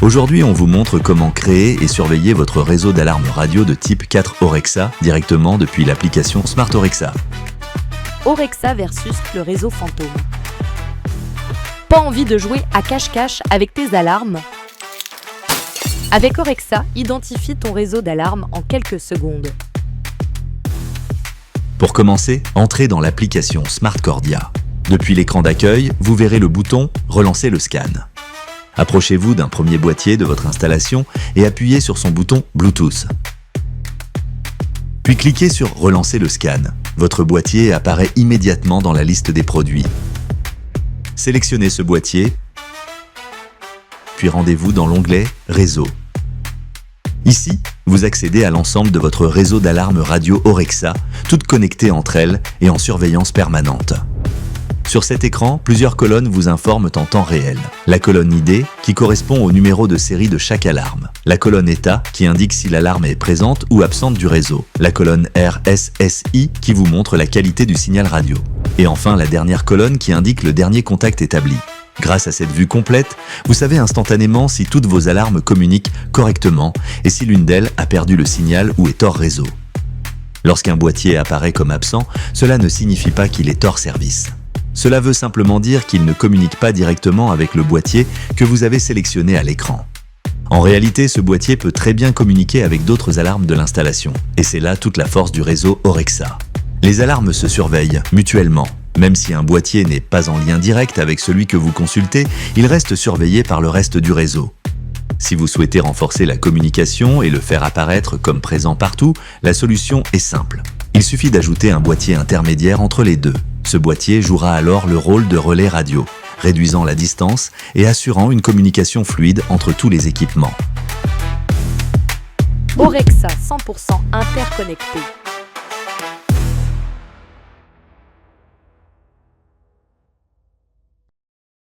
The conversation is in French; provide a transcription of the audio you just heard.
Aujourd'hui, on vous montre comment créer et surveiller votre réseau d'alarme radio de type 4 Orexa directement depuis l'application Smart Orexa. Orexa versus le réseau fantôme. Pas envie de jouer à cache-cache avec tes alarmes? Avec Orexa, identifie ton réseau d'alarme en quelques secondes. Pour commencer, entrez dans l'application Smart Cordia. Depuis l'écran d'accueil, vous verrez le bouton « Relancer le scan ». Approchez-vous d'un premier boîtier de votre installation et appuyez sur son bouton Bluetooth. Puis cliquez sur « Relancer le scan ». Votre boîtier apparaît immédiatement dans la liste des produits. Sélectionnez ce boîtier, puis rendez-vous dans l'onglet « Réseau ». Ici, vous accédez à l'ensemble de votre réseau d'alarme radio Orexa, toutes connectées entre elles et en surveillance permanente. Sur cet écran, plusieurs colonnes vous informent en temps réel. La colonne ID, qui correspond au numéro de série de chaque alarme. La colonne État, qui indique si l'alarme est présente ou absente du réseau. La colonne RSSI, qui vous montre la qualité du signal radio. Et enfin, la dernière colonne qui indique le dernier contact établi. Grâce à cette vue complète, vous savez instantanément si toutes vos alarmes communiquent correctement et si l'une d'elles a perdu le signal ou est hors réseau. Lorsqu'un boîtier apparaît comme absent, cela ne signifie pas qu'il est hors service. Cela veut simplement dire qu'il ne communique pas directement avec le boîtier que vous avez sélectionné à l'écran. En réalité, ce boîtier peut très bien communiquer avec d'autres alarmes de l'installation, et c'est là toute la force du réseau Orexa. Les alarmes se surveillent mutuellement. Même si un boîtier n'est pas en lien direct avec celui que vous consultez, il reste surveillé par le reste du réseau. Si vous souhaitez renforcer la communication et le faire apparaître comme présent partout, la solution est simple. Il suffit d'ajouter un boîtier intermédiaire entre les deux. Ce boîtier jouera alors le rôle de relais radio, réduisant la distance et assurant une communication fluide entre tous les équipements. Orexa 100% interconnecté.